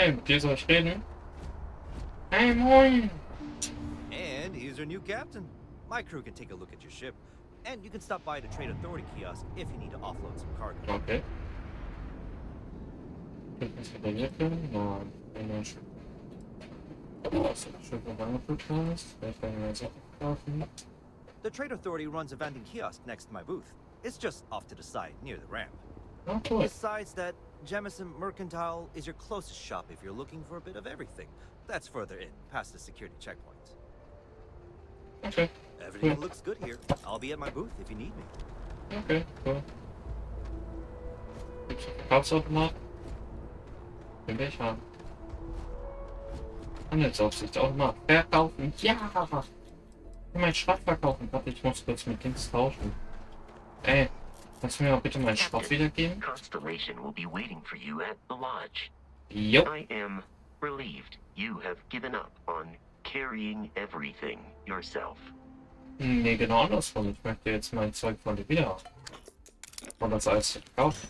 Hey, mit dir soll ich reden? Hey, moin! And he's our new captain. My crew can take a look at your ship, and you can stop by the Trade Authority kiosk if you need to offload some cargo. Okay. Ist repariert werden? Nein. Nein, schön. Was du schön verwandelt hast. Vielleicht kann ich mir Sachen kaufen. The Trade Authority runs a vending kiosk next to my booth. It's just off to the side, near the ramp. Oh, cool. Besides that, Jemison Mercantile is your closest shop if you're looking for a bit of everything. That's further in, past the security checkpoints. Okay. Everything looks good here. I'll be at my booth if you need me. Okay, cool. Gibt's einen Verkaufsautomat? Den will ich haben. Handelsaufsicht, Automat. Verkaufen. Ja! Ich will meinen Schrott verkaufen. Warte, ich muss kurz mit Dings tauschen. Ey, kannst du mir mal bitte meinen Schrott wiedergeben? Constellation will be waiting for you at the lodge. Jo. I am relieved you have given up on carrying everything yourself. Nee, genau andersrum. Ich möchte jetzt mein Zeug von dir wieder haben. Und das alles verkaufen.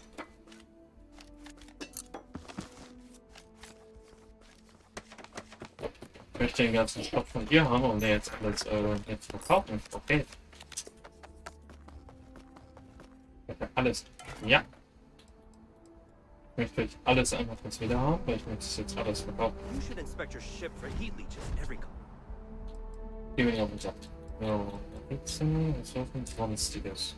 Ich möchte den ganzen Schrott von dir haben und der jetzt alles jetzt verkaufen. Okay. Alles. Ja. Ich möchte jetzt alles einfach jetzt wieder haben, weil ich möchte es jetzt alles verkaufen. You should inspect your ship for heat leeches every couple. Geh mir auf den Sack. So, Pizzen, was war denn sonstiges?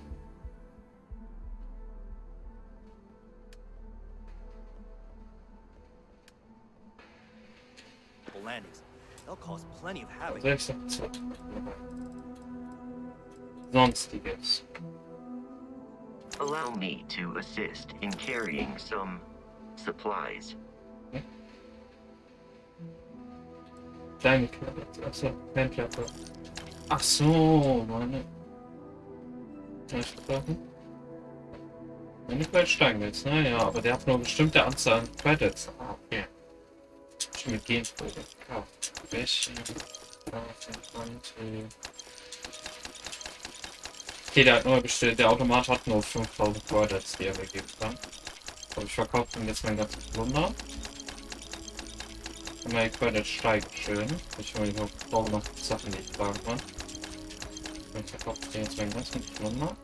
landings. They'll cause plenty of havoc. Sonstiges. Allow me to assist in carrying some supplies. Kleine Klappe. Achso, Handklappe. Ach so, meine. Meine Quelle steigen jetzt, ne? Ja, aber der hat nur eine bestimmte Anzahl an Credits. Ah, okay. Schon mit Genprobe. Welche? Okay, der hat nur bestellt. Der Automat hat nur 5000 Credits, die er mir geben kann. Aber ich verkaufe ihm jetzt mein ganzes Plunder. Und meine Credits steigen schön. Ich brauche noch Sachen, die ich tragen kann. Ich verkaufe jetzt meinen ganzen Plunder.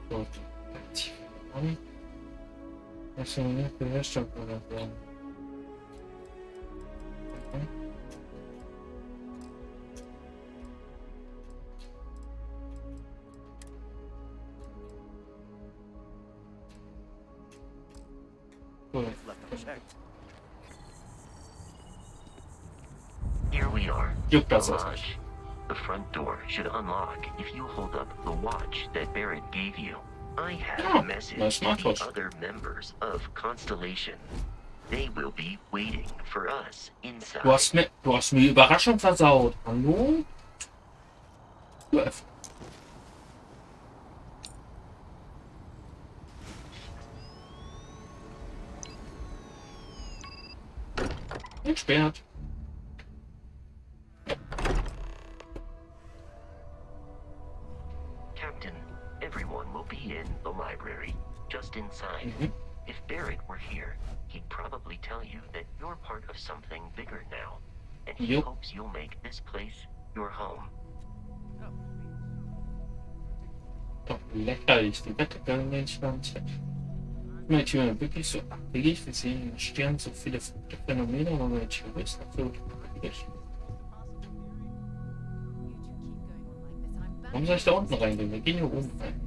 Gut. Was soll nicht beherrscht oder so? Here we are. Juckt The das jetzt lodge. nicht. The front door should unlock if you hold up the watch that Barrett gave you. I have a message to the other members of Constellation. They will be waiting for us inside. Du hast mir Überraschung versaut. Hallo? Du öffnest. Entsperrt. Captain, everyone will be in the library, just inside. If Barrett were here, he'd probably tell you that you're part of something bigger now, and he hopes you'll make this place your home. Doch lächerlich, die Wettergang in Stand. Meine Theorie wirklich so abwegig. Wir sehen in den Sternen so viele Phänomene, aber meine Theorie ist absolut abwegig. Warum soll ich da unten reingehen? Wir gehen hier oben rein.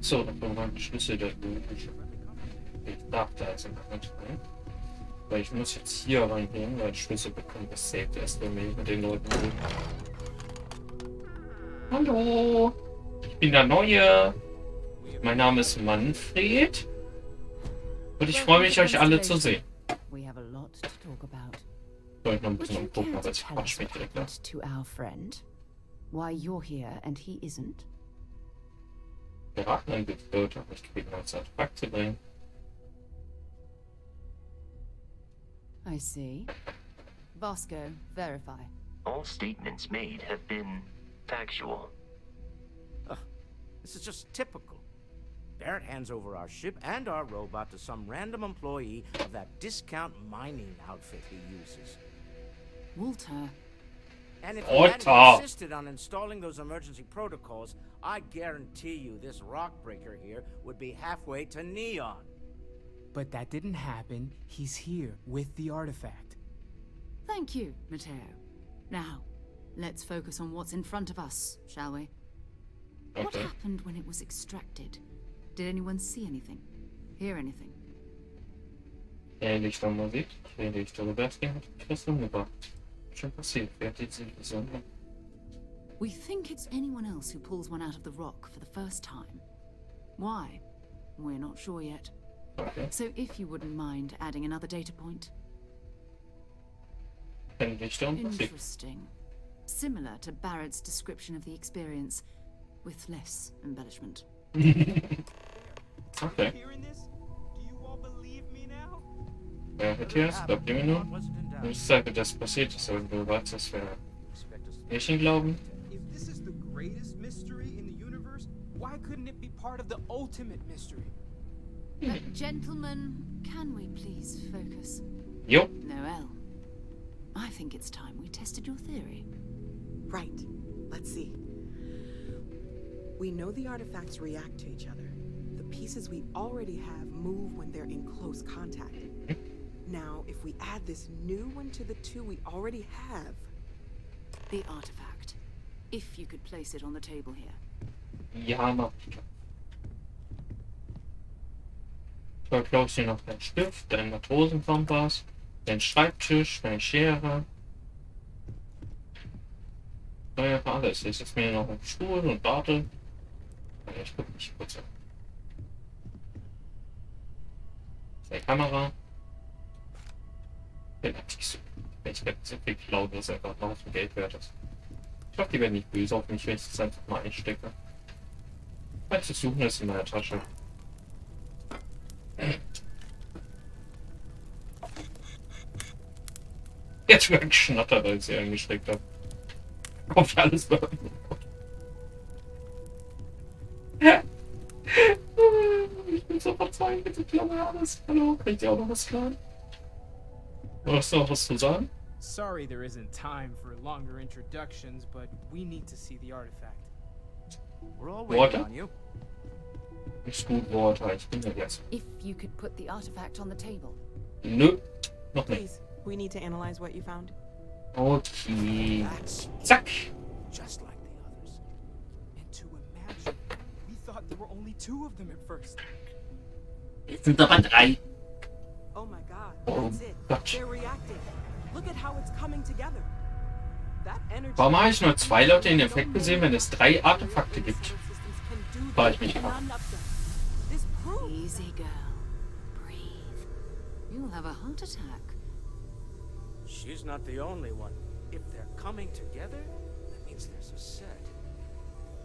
So, da kommen meine Schlüssel der Ich darf da jetzt nicht rein. Weil ich muss jetzt hier reingehen, weil Schlüssel bekommen das saved erst, wenn wir mit den Leuten reden. Hallo! Ich bin der Neue! Mein Name ist Manfred und ich freue mich, euch alle zu sehen. Soll ich noch ein bisschen umgucken, aber ich quatsch mich direkt aus. Wir raten ein Gebot, aber ich gebeten, als Artefakt zu bringen. I see. Vasco, verify. All statements made have been factual. This is just typical. Barrett hands over our ship and our robot to some random employee of that discount mining outfit he uses. Walter, And if he Walter. hadn't insisted on installing those emergency protocols, I guarantee you this rock breaker here would be halfway to Neon. But that didn't happen. He's here with the artifact. thank you, Matteo. Now, let's focus on what's in front of us, shall we? What Okay. happened when it was extracted? Did anyone see anything? Hear anything? Licht und Musik. Licht oder Bertling hat etwas umgebracht. Schon passiert. Wer hat diese Vision? We think it's anyone else who pulls one out of the rock for the first time. Why? We're not sure yet. Okay. So if you wouldn't mind adding another data point. Licht und Musik. Interesting. Similar to Barrett's description of the experience, with less embellishment. Okay. Hearing this? Do you all believe me now? Matthias, glaubt ihr mir nur? Wasn't in doubt. Ich sage, das passiert ist, aber du weißt, dass wir Expect us to nicht glauben. If this is the greatest mystery in the universe, why couldn't it be part of the ultimate mystery? Gentlemen, can we please focus? Jo. Noel, I think it's time we tested your theory. Right. Let's see. We know the artifacts react to each other. The pieces we already have move when they're in close contact. Now, if we add this new one to the two we already have... The artifact. If you could place it on the table here. Ja, mach ich. Da glaubst du noch deinen Stift, deinen Matrosenkompass, deinen Schreibtisch, deine Schere. Ja, alles. Ich sitze mir noch auf dem Stuhl und warte. Ich gucke mich kurz an. Die Kamera. Den hab ich so. Ich werde so viel klauen, dass er einfach noch auf dem Geld wert ist. Ich glaube, die werden nicht böse auf mich, wenn ich das einfach mal einstecke. Weil zu suchen ist in meiner Tasche. Jetzt wird geschnattert, als ich eingesteckt habe. Kommt alles bei Ich bin so verzweifelt, bitte klammer alles. Hallo, kann ich dir auch noch was sagen? Hast du noch was zu sagen? Sorry there isn't time for longer introductions, but we need to see the artifact. We're all Water? waiting on you. Ist gut, Walter, ich bin ja jetzt. If you could put the artifact on the table. Nö, noch nicht. Please, we need to analyze what you found. Okay. That's Zack. just like the others. And to imagine, we thought there were only two of them at first. Jetzt sind aber 3. Oh my god, Oh, that's it. Gott. They're reacting. Look at how it's coming together. That energy... Warum habe ich nur 2 Leute den Effekt gesehen, wenn es 3 Artefakte gibt? Frage ich mich gerade. This proves... Easy, girl. Breathe. You'll have a heart attack. She's not the only one. If they're coming together, that means there's a set.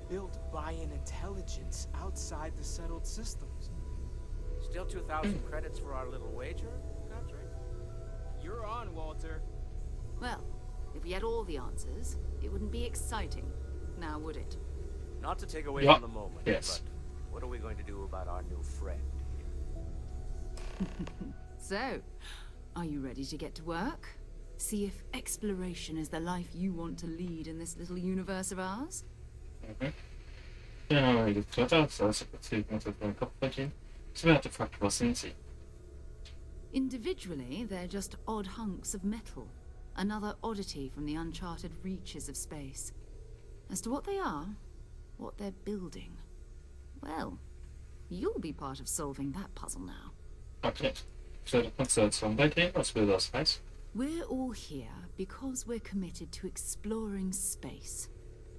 Built by an intelligence outside the settled systems. Still 2,000 credits for our little wager, Godfrey? You're on, Walter. Well, if we had all the answers, it wouldn't be exciting. Now, would it? Not to take away Yeah. from the moment, Yes. but what are we going to do about our new friend here? So, are you ready to get to work? See if exploration is the life you want to lead in this little universe of ours? Mhm. Ja, wie geklettert, also erzählt muss jetzt meinen Kopf verdienen. Zwei Artefakte, was sind sie? Individually, they're just odd hunks of metal. Another oddity from the uncharted reaches of space. As to what they are, what they're building, well, you'll be part of solving that puzzle now. Okay. So, die Konstellation bei denen, was will das heißen? We're all here because we're committed to exploring space.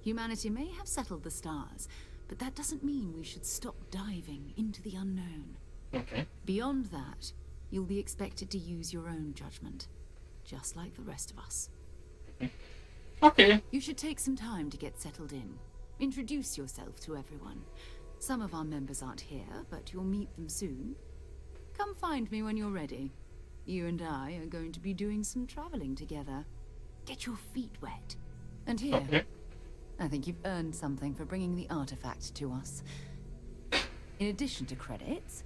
Humanity may have settled the stars, but that doesn't mean we should stop diving into the unknown. Okay. Beyond that, you'll be expected to use your own judgment, just like the rest of us. Okay. You should take some time to get settled in. Introduce yourself to everyone. Some of our members aren't here, but you'll meet them soon. Come find me when you're ready. You and I are going to be doing some traveling together. Get your feet wet. And here, Okay. I think you've earned something for bringing the artifact to us. In addition to credits,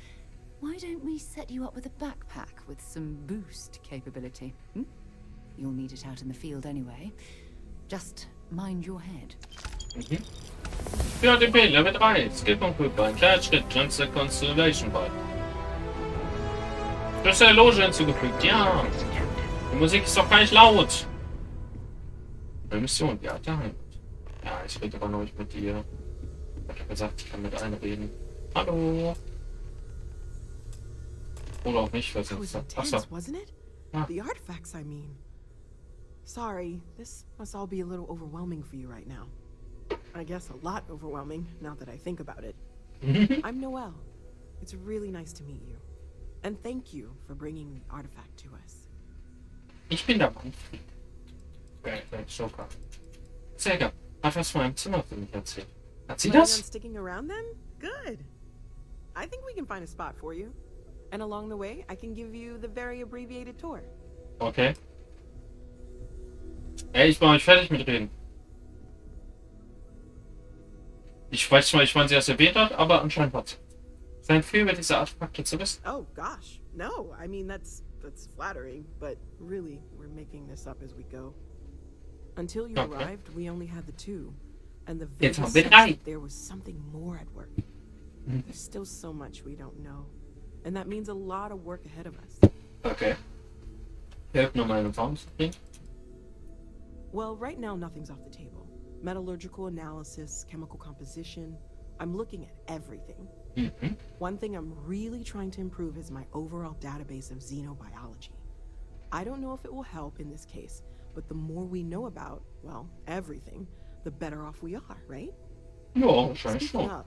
why don't we set you up with a backpack with some boost capability? Hmm? You'll need it out in the field anyway. Just mind your head. Ja, DP, Level 3. Skill-Computer. Ein kleiner Schritt. Grenze Constellation bei. Schlüssel Loge hinzugefügt. Ja. Die Musik ist doch gar nicht laut. Eine Mission. Ja, der Heimat. Ja, ich rede aber noch nicht mit dir. Ich habe gesagt, ich kann mit allen reden. Hallo. Oder auch nicht, was jetzt. Achso. Wasn't it? Ah. The artifacts, I mean. Sorry, this must all be a little overwhelming for you right now. I guess a lot overwhelming, now that I think about it. I'm Noelle. It's really nice to meet you. And thank you for bringing the artifact to us. Ich bin der Manfred. Joker. Sehr hat was von einem Zimmer für mich erzählt. Hat sie Planning on das? sticking around then? Good. I think we can find a spot for you. And along the way, I can give you the very abbreviated tour. Okay. Ey, ich war nicht fertig mit reden. Ich weiß zwar nicht, wann sie das erwähnt hat, aber anscheinend hat sie. Sein viel über diese Artefakte zu wissen. Oh gosh, no. I mean that's flattering, but really, we're making this up as we go. Until you Okay. arrived, we only had the two, and the Jetzt very haben wir sense drei. that there was something more at work. There's still so much we don't know, and that means a lot of work ahead of us. Okay. Hilft nur meine Form zu bringen. Well, right now nothing's off the table. Metallurgical analysis, chemical composition. I'm looking at everything. One thing I'm really trying to improve is my overall database of xenobiology. I don't know if it will help in this case, but the more we know about, well, everything, the better off we are, right? Ja, wahrscheinlich Speaking schon. of,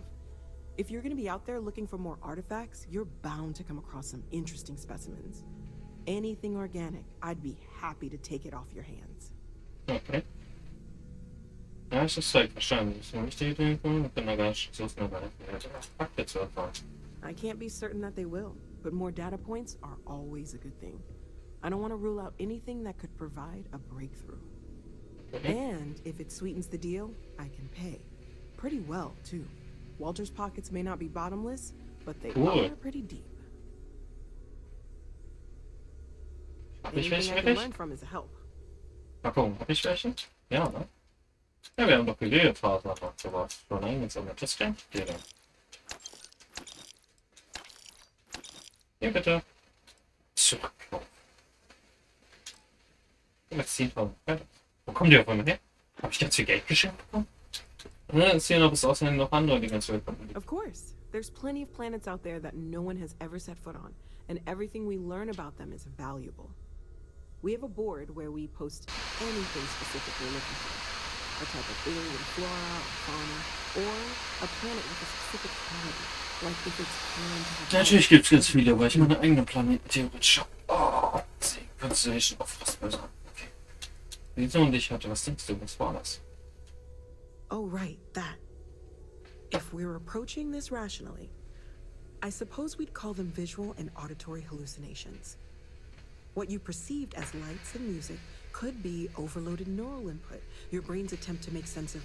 if you're gonna be out there looking for more artifacts, you're bound to come across some interesting specimens. Anything organic, I'd be happy to take it off your hands. Okay. Ja, es ist halt wahrscheinlich. Das ist eine wichtige Info. Ich bin da gar nicht so schnell bei der Artefakte zu erfahren. I can't be certain that they will, but more data points are always a good thing. I don't want to rule out anything that could provide a breakthrough. And if it sweetens the deal, I can pay. Pretty well, too. Walter's pockets may not be bottomless, but they Cool. are pretty deep. Hab ich Anything welche I can wirklich? learn from is a help. Mal gucken, hab ich welche? Ja, ne? Ja, wir haben doch Gerätephasen und sowas. Schon eingesammelt. Das kennt ihr dann. Hier bitte. Zurück. Jetzt 10.000. Wo kommen die auf einmal her? Hab ich ganz viel Geld geschenkt bekommen? Es hier noch bis außerdem noch andere, die ganz willkommen sind. Of course. There's plenty of planets out there that no one has ever set foot on, and everything we learn about them is valuable. We have a board where we post anything specific we're looking for. A type of alien flora or fauna, or a planet with a specific quality, like if it's prone to have Natürlich gibt es ganz viele, weil ich meine eigenen Planeten theoretisch habe. Oh, Constellation of Frostböse. Okay. Wieso und ich hatte, was denkst du, was war das? Oh, right, that. If we're approaching this rationally, I suppose we'd call them visual and auditory hallucinations. What you perceived as lights and music could be overloaded neural input, your brain's attempt to make sense of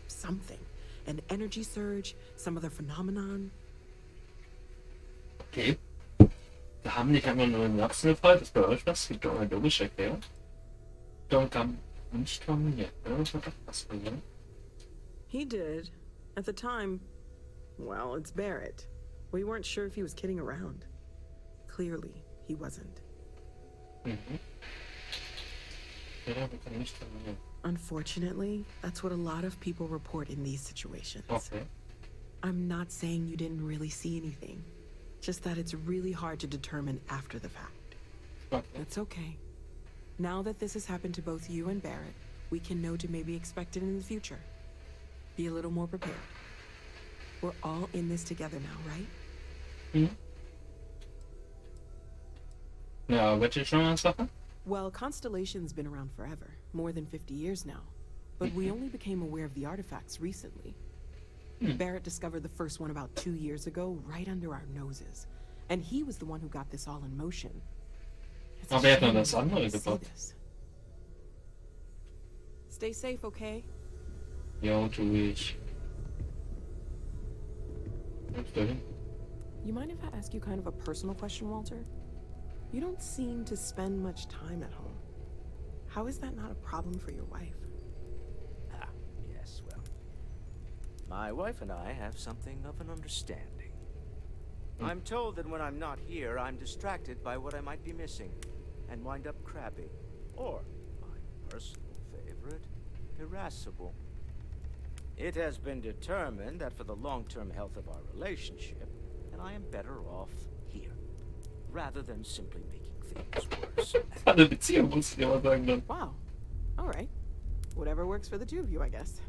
something. An energy surge, some other phenomenon. Okay. Wir haben nicht einfach nur einen Erwachsenenfall, das bei euch was? Es gibt auch eine logische Erklärung. Don kam nicht von mir. Was hat das passiert? He did. At the time, well, it's Barrett. We weren't sure if he was kidding around. Clearly, he wasn't. Ja, wir können nicht von mir. Unfortunately, that's what a lot of people report in these situations. Okay. I'm not saying you didn't really see anything, just that it's really hard to determine after the fact. Okay. That's okay. Now that this has happened to both you and Barrett, we can know to maybe expect it in the future. Be a little more prepared. We're all in this together now, right? Ja, wird ihr schon eine Sache? Well, Constellation's been around forever, more than 50 years now. But we only became aware of the artifacts recently. Barrett discovered the first one about 2 years ago, right under our noses. And he was the one who got this all in motion. It's a Aber er hat noch shame das we andere didn't see gebaut. this. Stay safe, okay? Ja, tu ich. Wo ist der hin? You mind if I ask you kind of a personal question, Walter? You don't seem to spend much time at home. How is that not a problem for your wife? Ah, yes, well. My wife and I have something of an understanding. I'm told that when I'm not here, I'm distracted by what I might be missing, and wind up crabby. Or, my personal favorite, irascible. It has been determined that for the long-term health of our relationship, that I am better off here, rather than simply making things worse. Eine Beziehung, muss ich dir mal sagen dann. Wow. All right. Whatever works for the two of you, I guess.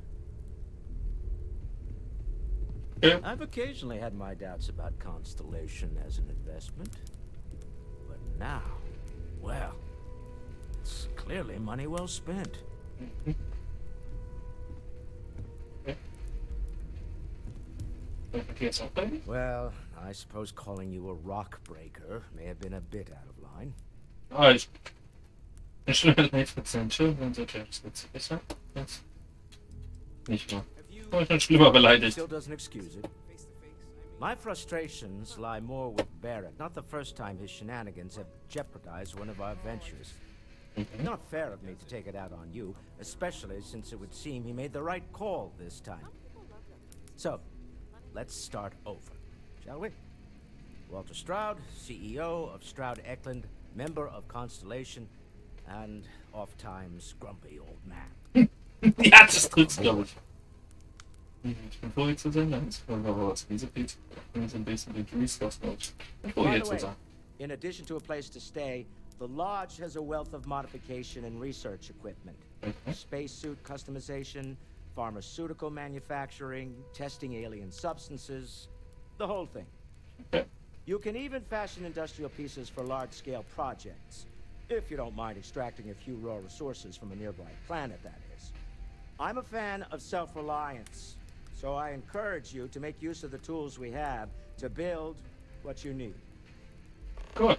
Okay. I've occasionally had my doubts about Constellation as an investment. But now, well, it's clearly money well spent. Okay, jetzt auch bei mir? Well, I suppose calling you a rock breaker may have been a bit out of line. Ah, ich schnell nicht Prozent, dann sollte es jetzt besser. Jetzt. Nicht mal. Oh, ich bin schlimmer beleidigt. Still doesn't excuse it. My frustrations lie more with Barrett. Not the first time his shenanigans have jeopardized one of our ventures. Not fair of me to take it out on you, especially since it would seem he made the right call this time. So, let's start over, shall we? Walter Stroud, CEO of Stroud Eklund, member of Constellation, and oft-times grumpy old man. Ja, das trifft's, glaube ich. Ich bin froh, hier zu sein. Dann ist aber was diese Pizza. Und so ein bisschen den Resource Lodge. Ich bin froh, By hier the zu way, sein. in addition to a place to stay, the Lodge has a wealth of modification and research equipment. Spacesuit customization, pharmaceutical manufacturing, testing alien substances, the whole thing. Okay. You can even fashion industrial pieces for large-scale projects, if you don't mind extracting a few raw resources from a nearby planet, that is. I'm a fan of self-reliance, so I encourage you to make use of the tools we have to build what you need. Cool.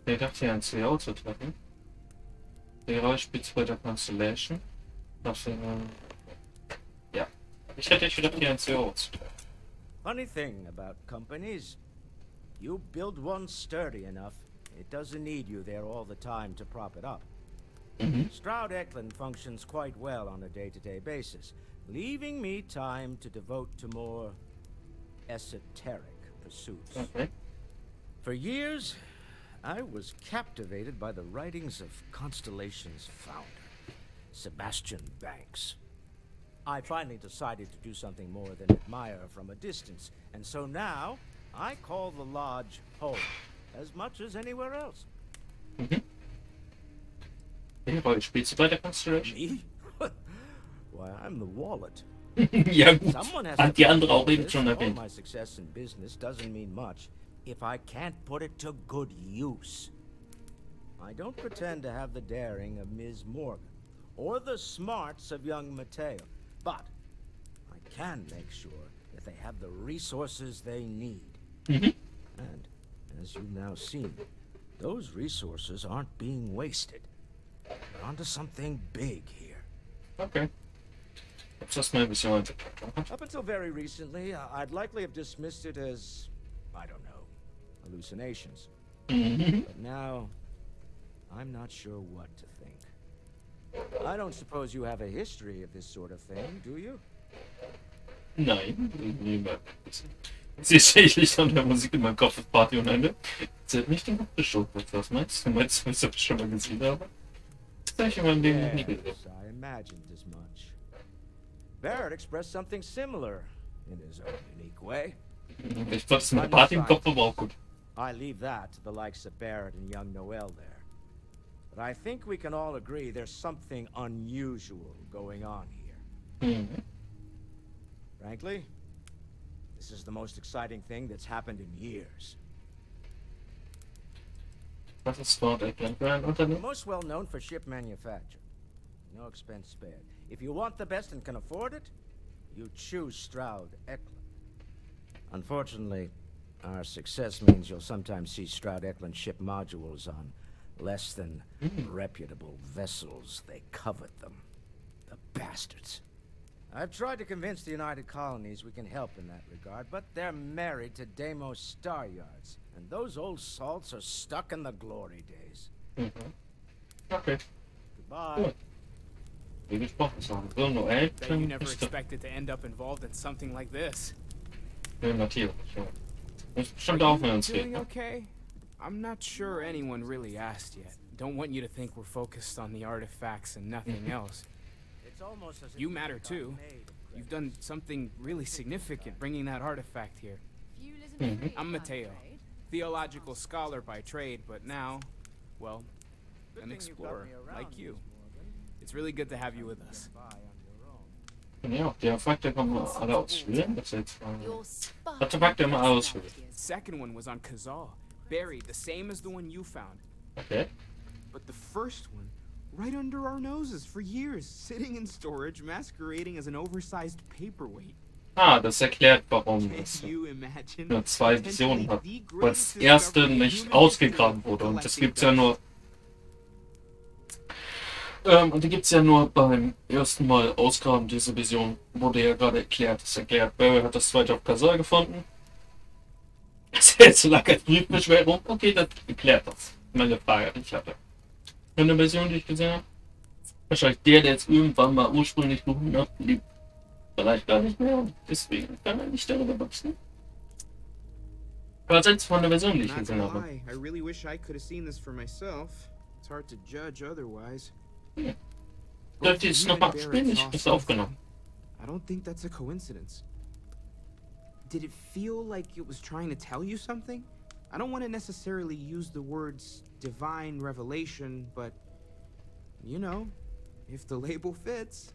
Ich dachte, hier ein CEO zu treffen. Der spielt bei der Constellation. Ja. Ich hätte gedacht, hier ein CEO zu treffen. Funny thing about companies, you build one sturdy enough, it doesn't need you there all the time to prop it up. Stroud Eklund functions quite well on a day-to-day basis, leaving me time to devote to more esoteric pursuits. Okay. For years, I was captivated by the writings of Constellation's founder, Sebastian Banks. I finally decided to do something more than admire from a distance, and so now I call the Lodge home as much as anywhere else. Rolle spielst du bei der Constellation? Me? Why, I'm the wallet. Ja gut, Someone has hat to die pay andere for auch eben this. schon All erwähnt. my success in business doesn't mean much if I can't put it to good use. I don't pretend to have the daring of Ms. Morgan or the smarts of young Mateo, but I can make sure that they have the resources they need. And as you've now seen, those resources aren't being wasted. We're onto something big here. Okay. Ob das mal ein bisschen weitergekommen hat? Up until very recently, I'd likely have dismissed it as, I don't know, hallucinations. But now, I'm not sure what to think. I don't suppose you have a history of this sort of thing, do you? Nein, niemand. Sicherlich an der Musik in meinem Kopf ist Party und Ende. Sie hat mich den Kopf geschoben. Was meinst du? Meinst du, dass ich das schon mal gesehen habe? Das habe ich in meinem Leben noch nie gesehen. Yes, I imagined as much. Barrett expressed something similar in his own unique way. Ich glaube, das ist eine Party im Kopf, aber auch gut. I leave that to the likes of Barrett and young Noel there. But I think we can all agree there's something unusual going on here. Frankly, this is the most exciting thing that's happened in years. Was ist Stroud Eklund für ein The Unternehmen? most well known for ship manufacture. No expense spared. If you want the best and can afford it, you choose Stroud Eklund. Unfortunately, our success means you'll sometimes see Stroud Eklund ship modules on less than reputable vessels. They covet them. The bastards. I've tried to convince the United Colonies we can help in that regard, but they're married to Deimos Star Yards, and those old salts are stuck in the glory days. Mhm. Okay. Goodbye. Cool. Wie gesprochen, so ein Bruno Bet you Elton never ist expected to end up involved in something like this. natürlich. Ja. Muss bestimmt Are auch you mit uns doing reden. Ne? okay? I'm not sure anyone really asked yet. Don't want you to think we're focused on the artifacts and nothing else. It's almost as if You we matter got too. made of You've granite. done something really significant bringing that artifact here. I'm Mateo, theological scholar by trade, but now, well, Good an thing you got explorer me around, like you. Miss Morgan. It's really good to have you with us. Get by on your own. Ja, die Artefakte kommen alle aus Schweden. Das ist jetzt Your spy Artefakte immer has aus that Schweden. here. Second one was on Kazal, buried, the same as the one you found. Okay. But the first one, right under our noses for years, sitting in storage, masquerading as an oversized paperweight. Ah, das erklärt, warum Can es you imagine? nur 2 Visionen hat. Potentially the Weil das greatest erste discovery nicht human ausgegraben history wurde. Und das collecting gibt's ja dust. nur. Und die gibt's ja nur beim ersten Mal ausgraben, diese Vision. Wurde ja gerade erklärt. Das erklärt. Barry hat das zweite auf Kasar gefunden. Das ist jetzt so lange Briefbeschwerung. Okay, das erklärt das. Meine Frage, die ich hatte. Eine Version, die ich gesehen habe. Wahrscheinlich der jetzt irgendwann mal ursprünglich gefunden hat, liebt vielleicht gar nicht mehr. Und deswegen kann er nicht darüber wachsen. Aber selbst von der Version, die ich Not gesehen gonna habe. lie, I really wish I could have seen this for myself. It's hard to judge otherwise. Dürft ihr es nochmal spielen? Ich habe es aufgenommen. I don't think that's a coincidence. Did it feel like it was trying to tell you something? I don't want to necessarily use the words divine revelation, but you know, if the label fits.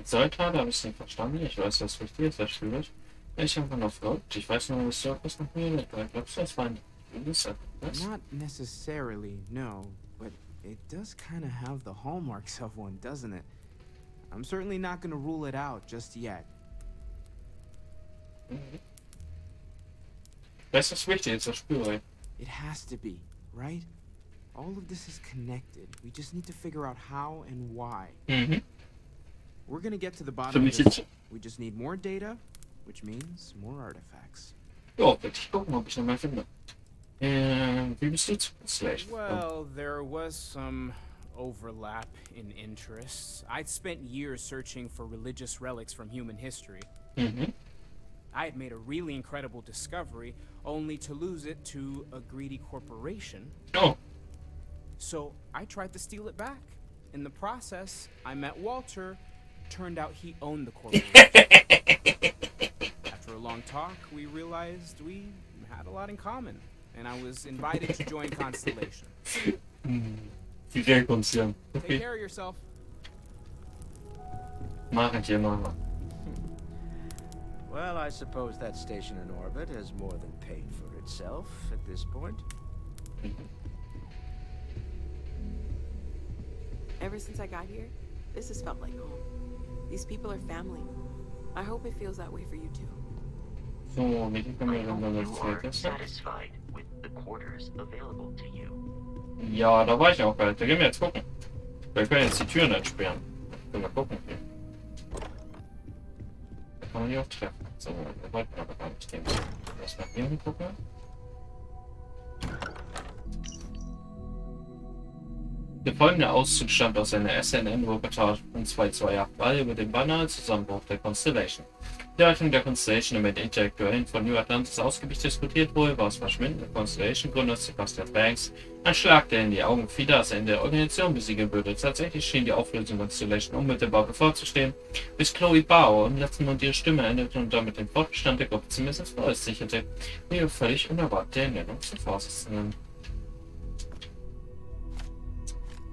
Sollte habe ich es nicht verstanden. Ich weiß, was richtig ist, was schwierig. Ich habe noch verrückt. Ich weiß nur, was du etwas noch mehr mit. Glaubst du, das war ein Gewiss? Not necessarily, no, but it does kind of have the hallmarks of one, doesn't it? I'm certainly not going to rule it out just yet. Das ist wichtig, jetzt das spüre. It has to be, right? All of this is connected. We just need to figure out how and why. Mhm. We're gonna get to the Für bottom of mich this. jetzt. We just need more data, which means more artifacts. Ja, werde ich gucken, ob ich noch mal finde. Wie bist du zu Slash? Well, there was some overlap in interests. I'd spent years searching for religious relics from human history. Mhm. I had made a really incredible discovery, only to lose it to a greedy corporation. Oh, So I tried to steal it back. In the process, I met Walter. Turned out he owned the corporation. After a long talk, we realized we had a lot in common, and I was invited to join Constellation. die Rekonstruktion. Take Okay, care of yourself. mach ich hier mal. Well, I suppose that station in orbit has more than paid for itself at this point. Ever since I got here, this has felt like home. These people are family. I hope it feels that way for you too. So, wie können I wir denn hope dann you das are zweite? satisfied with the quarters available to you. Ja, da war ich auch bald. Da gehen wir jetzt gucken. Wir können jetzt die Türen nicht sperren. Können wir gucken. Da kann man die auch treffen. So, wir wollten aber gar nicht gehen. Erstmal hier gucken. Der folgende Auszug stammt aus einer SNN-Reportage von 228 über den beinahe Zusammenbruch der Constellation. Die Haltung der Constellation mit Intellektuellen von New Atlantis ausgiebig diskutiert wurde, war das Verschwinden der Constellation-Gründers Sebastian Banks ein Schlag, der in die Augen vieler als Ende der Organisation besiegeln würde. Tatsächlich schien die Auflösung der Constellation unmittelbar bevorzustehen, bis Chloe Bao im letzten Mund ihre Stimme änderte und damit den Fortbestand der Gruppe zumindest vorerst sicherte, wie ihre völlig unerwartete Ernennung zum Vorsitzenden.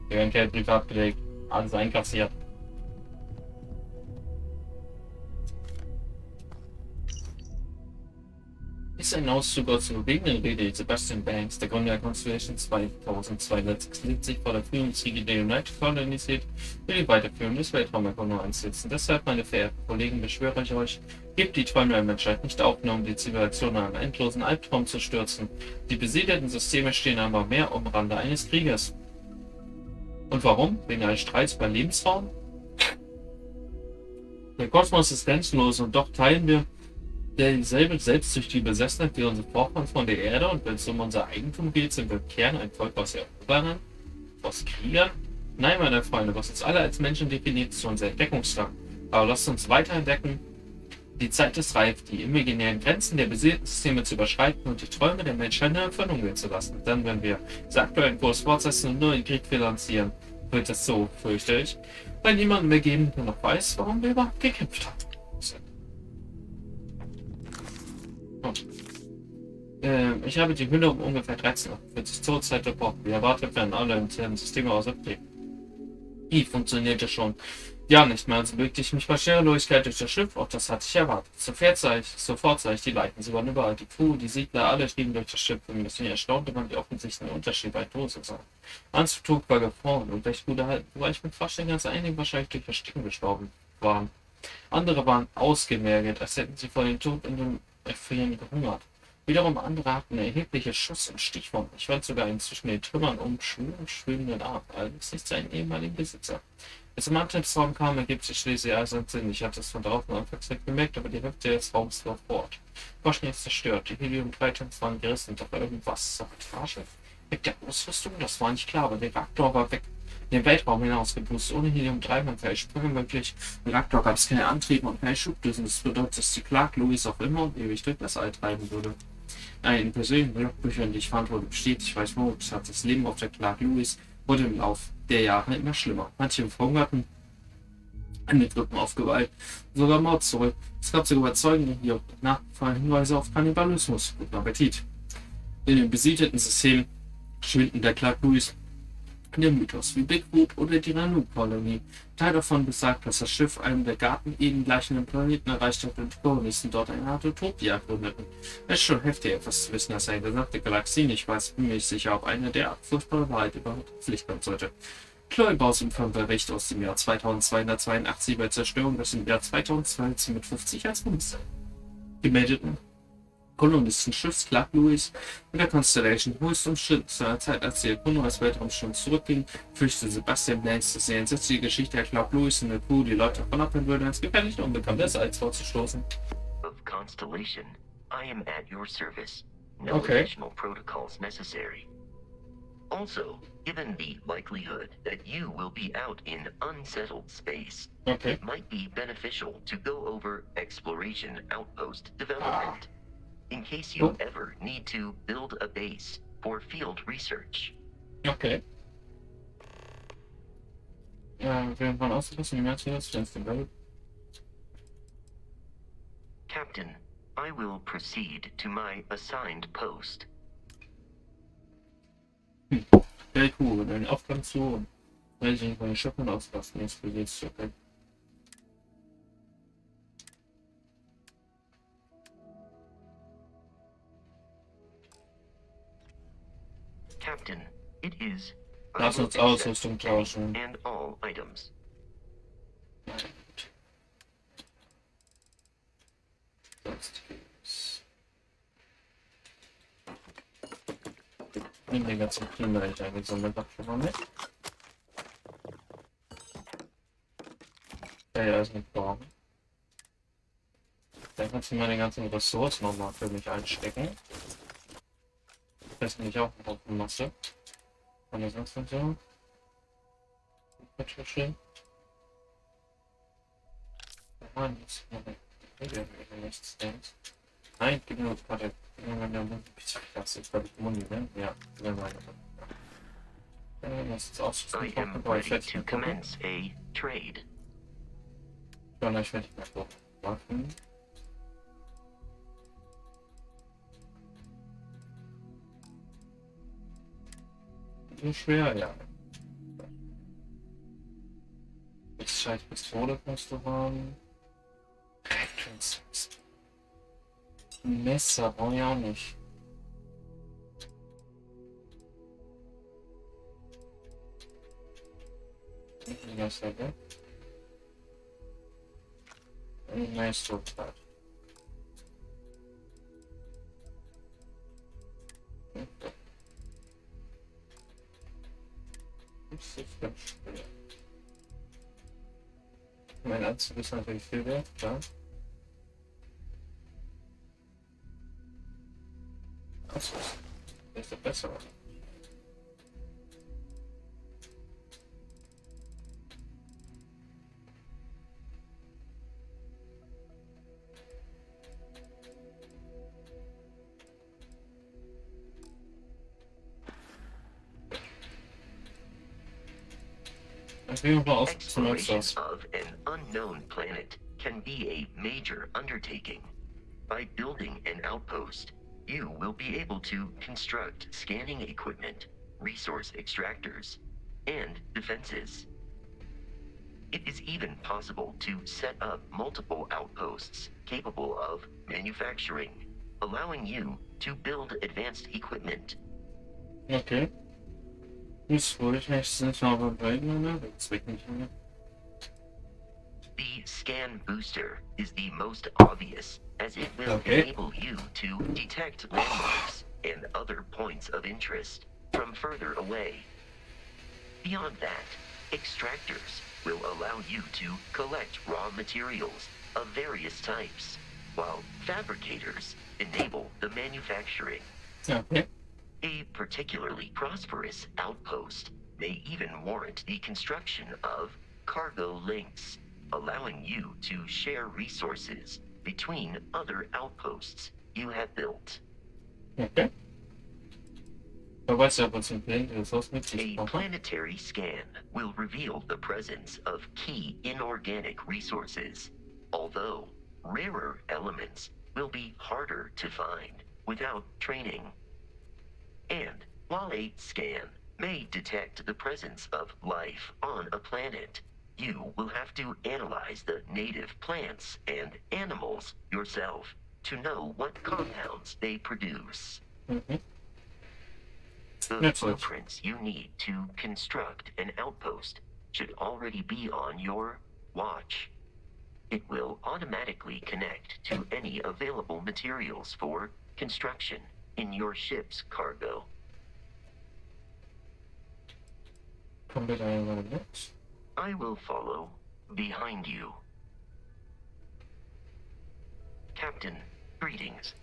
Der Geldbrief abgelegt, alles einkassiert. Dies ist ein Auszug aus der bewegenden Rede, die Sebastian Banks, der Gründer der Constellation 2276 vor der Führungsriege der United Colonies hielt, für die Weiterführung des Weltraumerkundung einsetzen. Deshalb, meine verehrten Kollegen, beschwöre ich euch, gebt die Träume der Menschheit nicht auf, nur um die Zivilisation in einen endlosen Albtraum zu stürzen. Die besiedelten Systeme stehen aber mehr am Rande eines Krieges. Und warum? Wegen eines Streits über Lebensraum? Der Kosmos ist grenzenlos und doch teilen wir dieselbe selbstsüchtige Besessenheit wie unsere Vorfahren von der Erde, und wenn es um unser Eigentum geht, sind wir im Kern ein Volk aus Eroberern, aus Kriegern. Nein, meine Freunde, was uns alle als Menschen definiert, ist unser Entdeckungsdrang. Aber lasst uns weiter entdecken. Die Zeit ist reif, die imaginären Grenzen der besiedelten Systeme zu überschreiten und die Träume der Menschheit in Erfüllung gehen zu lassen. Dann, wenn wir den aktuellen Kurs fortsetzen und nur den Krieg finanzieren, wird es so, fürchte ich, weil niemand mehr geben, der noch weiß, warum wir überhaupt gekämpft haben. Ich habe die Hülle um ungefähr 13:48 zur Zeit gebrochen. Wie erwartet werden alle internen Systeme außer Betrieb. Die funktionierte schon. Ja, nicht mehr, also bewegte ich mich bei Schwerelosigkeit durch das Schiff, auch das hatte ich erwartet. Sofort sah ich die Leiten, sie waren überall, die Crew, die Siedler, alle trieben durch das Schiff, und mich erstaunte man die offensichtlichen Unterschiede bei Dose sein. Anzug war gefroren und recht gut erhalten, wobei ich mit fast den ganz einigen wahrscheinlich durch Ersticken gestorben waren. Andere waren ausgemergelt, als hätten sie vor dem Tod und dem Erfrieren gehungert. Wiederum andere hatten erhebliche Schuss- und Stichwunden. Ich fand sogar einen zwischen den Trümmern schwimmenden Arm, allerdings nicht seinen ehemaligen Besitzer. Als im Antriebsraum kam, ergibt sich schließlich alles einen Sinn. Ich hatte es von draußen anfangs nicht bemerkt, aber die Hälfte des Raums war fort. Waschen ist zerstört, die Helium-3-Tanks waren gerissen, doch irgendwas Sabotage. Mit der Ausrüstung, das war nicht klar, aber der Reaktor war weg. In den Weltraum hinausgepustet, ohne Helium-3 waren keine Sprünge möglich. Im Reaktor gab es keine Antriebe und keine Schubdüsen. Das bedeutet, dass die Clark Lewis auf immer und ewig durch das All treiben würde. In persönlichen Logbüchern, die ich fand, wurde bestätigt, weiß man, hat das Leben auf der Clark Lewis wurde im Laufe der Jahre immer schlimmer. Manche verhungerten, andere griffen auf Gewalt, sogar Mord zurück. Es gab sogar Überzeugungen hier und nachgefallene Hinweise auf Kannibalismus. Guten Appetit. In den besiedelten Systemen schwinden der Clark Lewis der Mythos wie Bigfoot oder die Nanu-Kolonie. Teil davon besagt, dass das Schiff einen der Garten-Eden gleichenden Planeten erreicht hat und die Kolonisten dort eine Art Utopia gründeten. Es ist schon heftig, etwas zu wissen, dass eine gesamte Galaxie nicht weiß, bin mir nicht sicher, ob eine derart furchtbare Wahrheit überhaupt Pflicht kommen sollte. Chloe baut im Bericht aus dem Jahr 2282 bei Zerstörung des im Jahr 2250 als Bundestag gemeldeten Kolonistenschiffs Clark Lewis mit der Constellation höchst umstritten. Zu einer Zeit, als die Erkundung als Weltraumschiff zurückging, fürchtete Sebastian Blanks, dass die entsetzliche Geschichte der Clark Lewis und der Crew die Leute davon abhören würde, ins gefährliche Unbekannte des Alls vorzustoßen. Of Constellation, I am at your service. No Okay. additional protocols necessary. Also, given the likelihood that you will be out in unsettled space, Okay. it might be beneficial to go over exploration outpost development, in case you ever need to build a base for field research. Okay. Wir waren ausgerüstet, die Mercedes, Captain, I will proceed to my assigned post. Ja, cool, wenn den Aufgaben zu und wenn ich von den Schiffen auslassen, jetzt für jetzt okay. Captain, it is. I Lass will uns accept Ausrüstung tauschen. and all items. Nimm den ganzen Klima, den ich eingesammelt habe, schon mal mit. Ja, ist nicht brauchen. Dann kannst du mal den ganzen Ressourcen nochmal für mich einstecken. Das nämlich auch eine Masse. Von der Satzfunktion. Schön. Nein, das ist nichts denkst. Nein, gib mir gerade. Das ist, glaube ich, Muni, ne? Ja, das ist auch so. I am ready to commence a trade. Ja, ich werde mal so machen. So schwer, ja. Jetzt scheint Pistole kannst du haben. Messer brauche ich auch nicht. Messer, ne? Messer, halt. Das ist ganz schwer. Mein Anzug ist natürlich viel wert, klar. Achso, ist der besser. Exploration of an unknown planet can be a major undertaking. By building an outpost, you will be able to construct scanning equipment, resource extractors, and defenses. It is even possible to set up multiple outposts capable of manufacturing, allowing you to build advanced equipment. Okay. Muss ruhig nicht sinnvoll arbeiten, oder? Das wird nicht mehr. The scan booster is the most obvious, as it will enable you to detect landmarks and other points of interest from further away. Beyond that, extractors will allow you to collect raw materials of various types, while fabricators enable the manufacturing. Okay. A particularly prosperous outpost may even warrant the construction of cargo links, allowing you to share resources between other outposts you have built. Okay. A planetary scan will reveal the presence of key inorganic resources, although rarer elements will be harder to find without training. And while a scan may detect the presence of life on a planet, you will have to analyze the native plants and animals yourself to know what compounds they produce. The blueprints you need to construct an outpost should already be on your watch. It will automatically connect to any available materials for construction in your ship's cargo. I will follow behind you. Captain, greetings.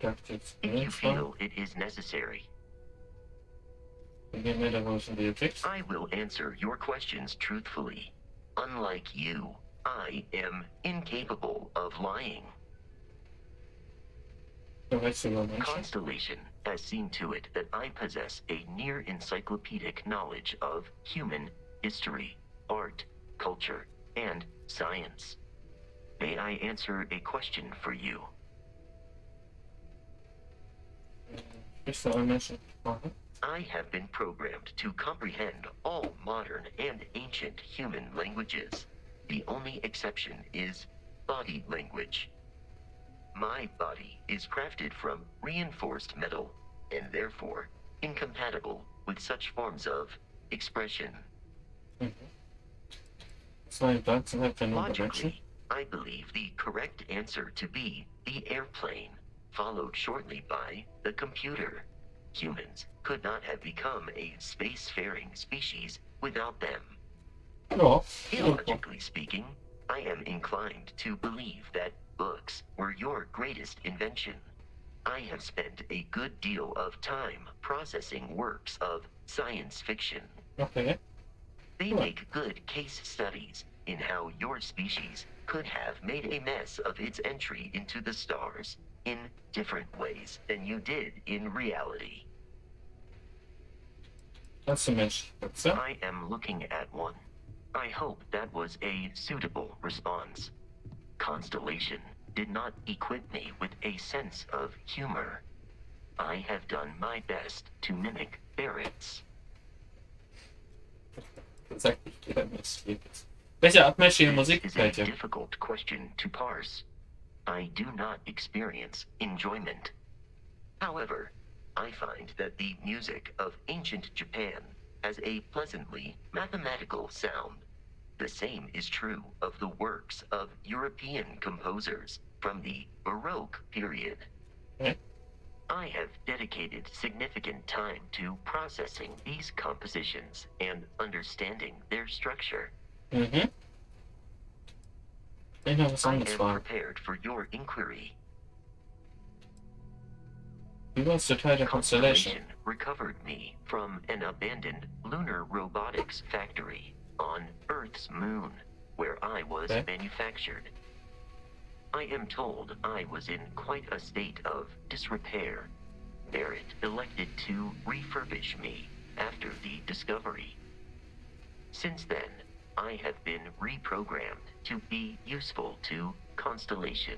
If you feel it is necessary, I will answer your questions truthfully. Unlike you, I am incapable of lying. Constellation has seen to it that I possess a near encyclopedic knowledge of human history, art, culture, and science. May I answer a question for you? I have been programmed to comprehend all modern and ancient human languages. The only exception is body language. My body is crafted from reinforced metal, and therefore incompatible with such forms of expression. Logically, I believe the correct answer to be the airplane, followed shortly by the computer. Humans could not have become a spacefaring species without them. Illogically speaking, I am inclined to believe that books were your greatest invention. I have spent a good deal of time processing works of science fiction. They make good case studies in how your species could have made a mess of its entry into the stars in different ways than you did in reality. I am looking at one. I hope that was a suitable response. Constellation did not equip me with a sense of humor. I have done my best to mimic Barrett's. This is a difficult question to parse. I do not experience enjoyment. However, I find that the music of ancient Japan has a pleasantly mathematical sound. The same is true of the works of European composers from the Baroque period. I have dedicated significant time to processing these compositions and understanding their structure. Ich habe was I am anderes fragen. prepared for your inquiry. Wie war es der Teil der Constellation? Recovered me from an abandoned lunar robotics factory on Earth's moon, where I was manufactured. I am told I was in quite a state of disrepair. Barrett elected to refurbish me after the discovery. Since then, I have been reprogrammed to be useful to Constellation.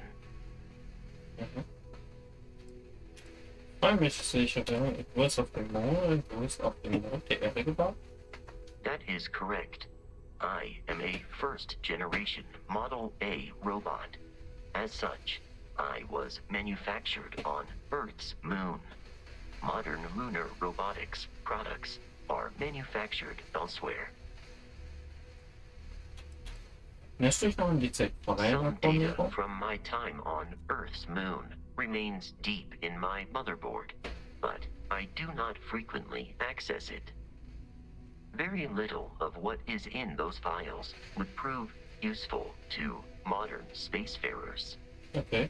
Ich mich sicher, du wirst auf dem Mond, du wirst auf dem Mond der Erde gebaut? That is correct. I am a first-generation Model A robot. As such, I was manufactured on Earth's moon. Modern lunar robotics products are manufactured elsewhere. Lässt du dich noch in die Some data Z-Programmierung? from my time on Earth's moon remains deep in my motherboard, but I do not frequently access it. Very little of what is in those files would prove useful to modern spacefarers. Okay.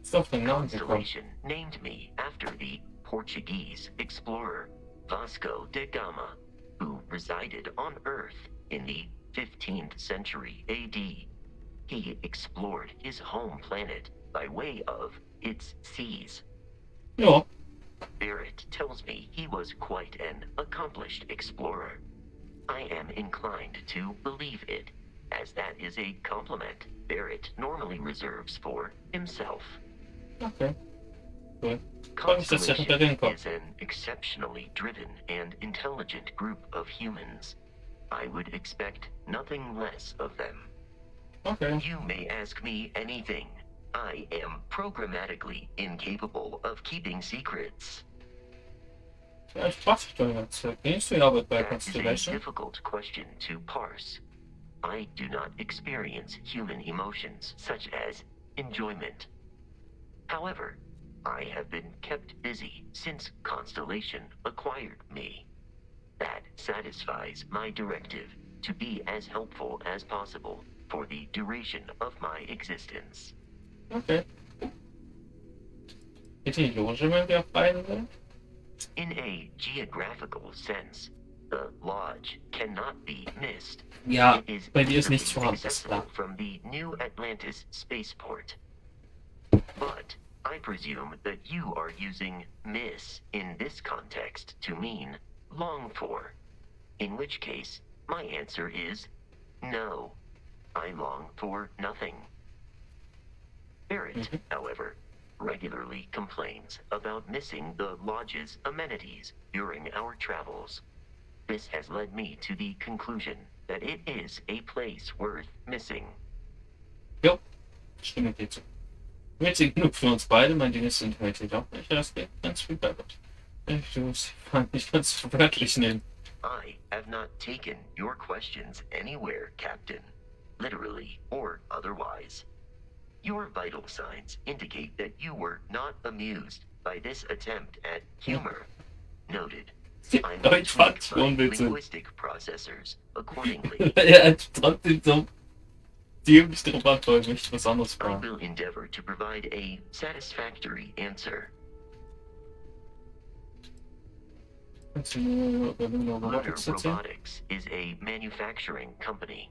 Ist auf den Namen gekommen. Constellation named me after the Portuguese explorer Vasco da Gama, who resided on Earth in the 15th century AD. He explored his home planet by way of its seas. Ja. Barrett tells me he was quite an accomplished explorer. I am inclined to believe it, as that is a compliment Barrett normally reserves for himself. Okay. Cool. Freut mich, dass der unter den kommt. Is an exceptionally driven and intelligent group of humans. I would expect nothing less of them. Okay. You may ask me anything. I am programmatically incapable of keeping secrets. Ja, ich frag dich doch jetzt. Gehst du die Arbeit bei That is a Constellation? difficult question to parse. I do not experience human emotions such as enjoyment. However, I have been kept busy since Constellation acquired me. That satisfies my directive to be as helpful as possible for the duration of my existence. Okay. Geht die Loge, wenn wir auf beiden sind? In a geographical sense, the lodge cannot be missed. Ja, It is bei dir ist easily nichts vorhanden, ist accessible klar. from the New Atlantis spaceport. But I presume that you are using miss in this context to mean long for. In which case, my answer is no. I long for nothing. Barrett, however, regularly complains about missing the lodge's amenities during our travels. This has led me to the conclusion that it is a place worth missing. Jo, stimme dir zu. Witzig genug für uns beide, mein Ding ist sind heute doch nicht, das geht ganz viel besser. Ich muss nicht ganz wörtlich nehmen. I have not taken your questions anywhere, Captain, literally or otherwise. Your vital signs indicate that you were not amused by this attempt at humor. Noted. I will tweak my Deutsch-Fraktion-Witze. linguistic processors accordingly. Ja, trotzdem so dämlich drauf antworten, möchte was anderes I fragen. will endeavor to provide a satisfactory answer. Kannst du mir über Lunar Robotics erzählen? Robotics is a manufacturing company.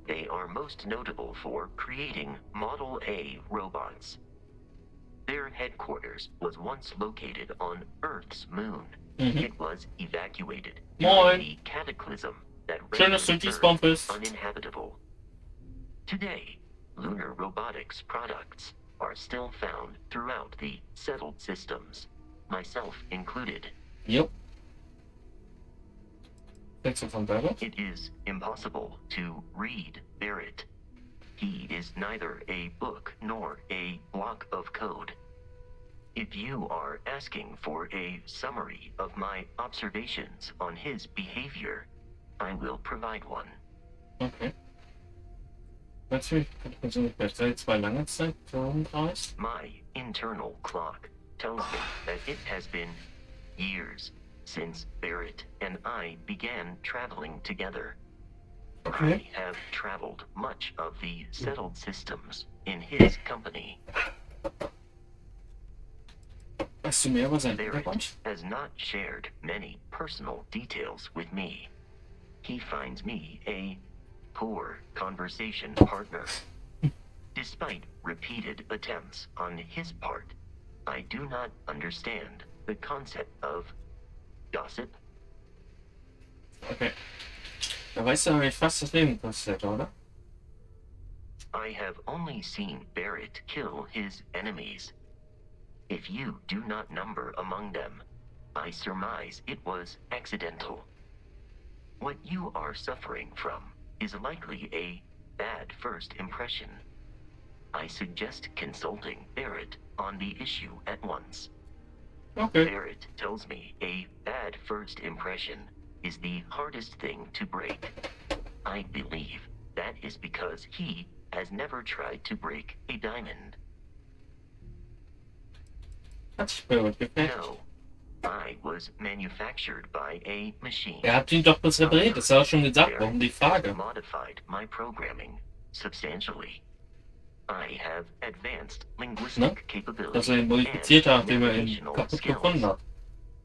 They are most notable for creating Model A robots. Their headquarters was once located on Earth's moon. It was evacuated Moin. during the cataclysm that Schön, dass du rendered despawn Earth bist. uninhabitable. Today, lunar robotics products are still found throughout the settled systems, myself included. Jo. Wechsel von Barrett. It is impossible to read Barrett. He is neither a book nor a block of code. If you are asking for a summary of my observations on his behavior, I will provide one. Okay. Natürlich kann ich persönlich seit 2 lange Zeit rumreist. My internal clock tells me that it has been years since Barrett and I began traveling together. Okay. I have traveled much of the settled systems in his company. Weißt du mehr über seinen Barrett Hintergrund? has not shared many personal details with me. He finds me a poor conversation partner. Despite repeated attempts on his part, I do not understand the concept of gossip. Okay. Da weißt du aber fast das Leben kostet, oder? I have only seen Barrett kill his enemies. If you do not number among them, I surmise it was accidental. What you are suffering from is likely a bad first impression. I suggest consulting Barrett on the issue at once. Okay. Barrett tells me a bad first impression is the hardest thing to break. I believe that is because he has never tried to break a diamond. Hat sich Barrett gefällt. No, I was manufactured by a machine. Hat ihn doch bloß repariert, das hat er schon gesagt. Warum die Frage? Modified my programming substantially. I have advanced linguistic capabilities Dass ihn modifiziert hat, nachdem ihn navigational kaputt skills. gefunden hat.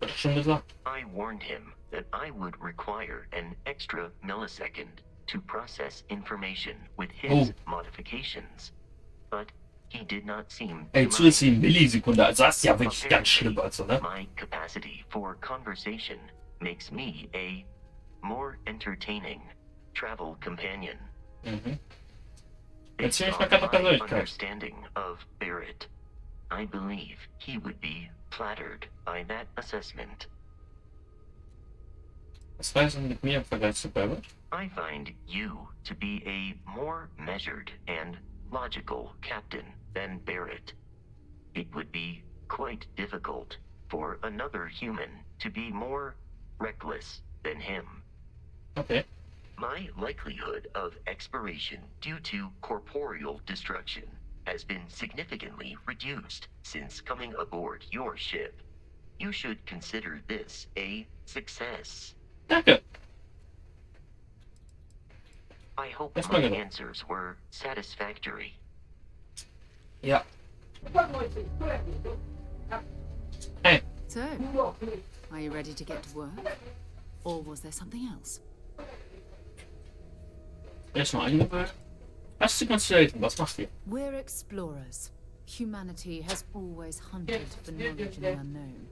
Hat er schon gesagt. I warned him that I would require an extra millisecond to process information with his modifications, but he did not seem to Ey, mind. zusätzlich Millisekunde, also das ist ja wirklich ganz schlimm, also, ne? My capacity for conversation makes me a more entertaining travel companion. Mhm. Based Erzähl ich mal on keine my Persönlichkeit. understanding of Barrett, I believe he would be flattered by that assessment. Was weiß ich mit mir im Vergleich zu Barrett? I find you to be a more measured and logical captain than Barrett. It would be quite difficult for another human to be more reckless than him. Okay. My likelihood of expiration due to corporeal destruction has been significantly reduced since coming aboard your ship. You should consider this a success. Danke. I hope That's my not good. answers were satisfactory. Ja. Hey. So, are you ready to get to work? Or was there something else? Erstmal eingewöhnt. Was ist ganz selten? Was machst du? We're explorers. Humanity has always hunted for knowledge in the unknown.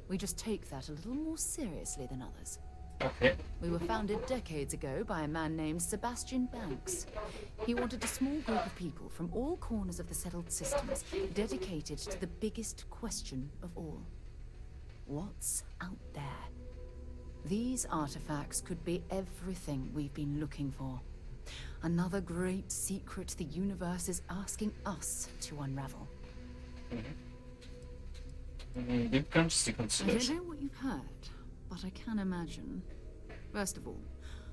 We just take that a little more seriously than others. Okay. We were founded decades ago by a man named Sebastian Banks. He wanted a small group of people from all corners of the settled systems dedicated to the biggest question of all. What's out there? These artifacts could be everything we've been looking for. Another great secret the universe is asking us to unravel. Wie kannst du I don't know what you've heard, but I can imagine. First of all,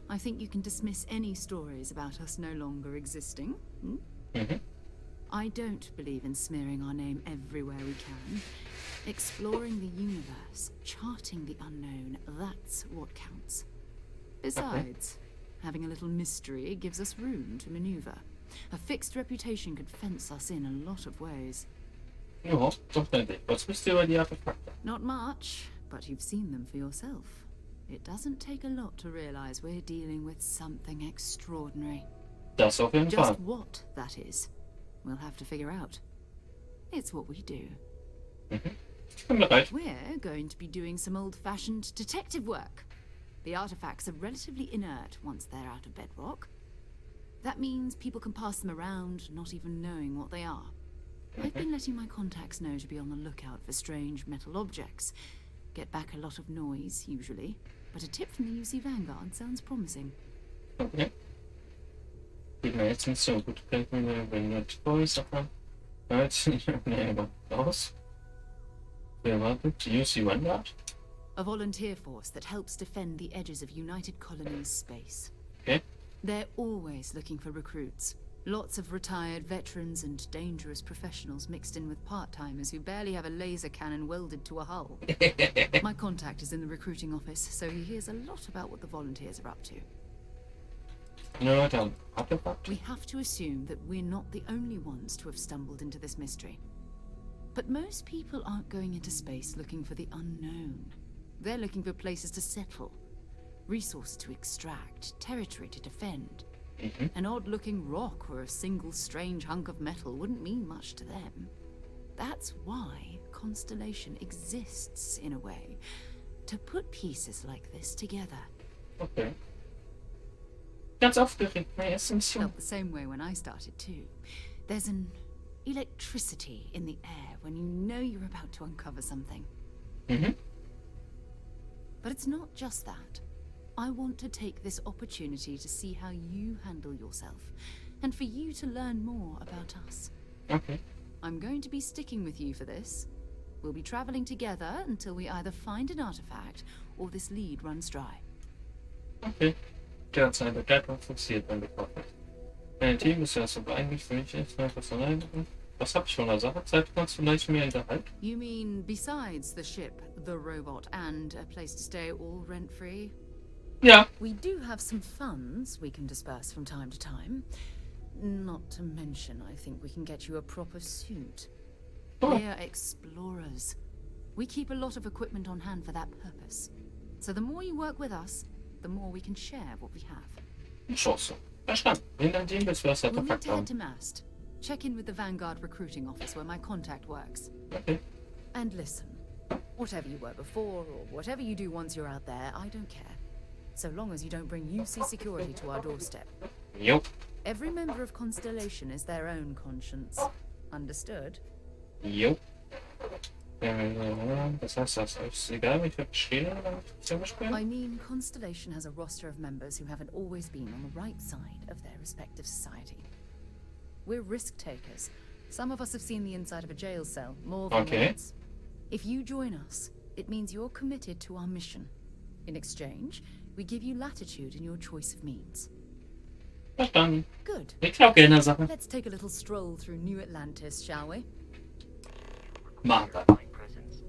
I think you can dismiss any stories about us no longer existing. I don't believe in smearing our name everywhere we can. Exploring the universe, charting the unknown, that's what counts. Besides, having a little mystery gives us room to maneuver. A fixed reputation could fence us in a lot of ways. Ja, verständlich. Was wisst ihr über die Artefakte? Not much, but you've seen them for yourself. It doesn't take a lot to realize we're dealing with something extraordinary. Das auf jeden Fall. Just what that is, we'll have to figure out. It's what we do. Ich bin bereit. We're going to be doing some old-fashioned detective work. The artifacts are relatively inert once they're out of bedrock. That means people can pass them around, not even knowing what they are. I've been letting my contacts know to be on the lookout for strange metal objects. Get back a lot of noise, usually. But a tip from the UC Vanguard sounds promising. Okay. Geht mir jetzt nicht so gut. Kennt man, wenn wir Toys haben. Nee, aber raus. Wer wartet? UC Vanguard? A volunteer force that helps defend the edges of United Colonies space. Okay. They're always looking for recruits. Lots of retired veterans and dangerous professionals mixed in with part-timers who barely have a laser cannon welded to a hull. My contact is in the recruiting office, so he hears a lot about what the volunteers are up to. Ja, dann Artefakt. We have to assume that we're not the only ones to have stumbled into this mystery. But most people aren't going into space looking for the unknown. They're looking for places to settle, resources to extract, territory to defend. An odd-looking rock or a single strange hunk of metal wouldn't mean much to them. That's why Constellation exists, in a way. To put pieces like this together. Okay. Ganz aufgeregt, meine erste Mission. Felt the same way when I started too. There's an electricity in the air when you know you're about to uncover something. But it's not just that. I want to take this opportunity to see how you handle yourself, and for you to learn more about us. Okay. I'm going to be sticking with you for this. We'll be traveling together until we either find an artifact or this lead runs dry. Okay. Derzeit Begleitung fixiert angekommen. Mein Team ist ja so eigentlich für mich jetzt einfach so ein. Was hab ich von der Sache? Zeit kannst du gleich mehr Unterhalt? You mean besides the ship, the robot, and a place to stay all rent-free? Ja. We do have some funds we can disperse from time to time. Not to mention, I think we can get you a proper suit. We're explorers. We keep a lot of equipment on hand for that purpose. So the more you work with us, the more we can share what we have. Chance. Verstanden. In dein Team bist du das We'll need Artefakt to head haben. to Mast. Check in with the Vanguard recruiting office where my contact works. Okay. And listen, whatever you were before, or whatever you do once you're out there, I don't care. So long as you don't bring UC security to our doorstep. Jo. Every member of Constellation is their own conscience. Understood? Jo. Das heißt, das ist egal, wie ich verstehe, zum Beispiel. I mean, Constellation has a roster of members who haven't always been on the right side of their respective society. We're risk takers. Some of us have seen the inside of a jail cell more than once. If you join us, it means you're committed to our mission. In exchange, we give you latitude in your choice of means. Verstanden. Good. Ich glaube gerne Sachen. Let's take a little stroll through New Atlantis, shall we? Machen wir. My presence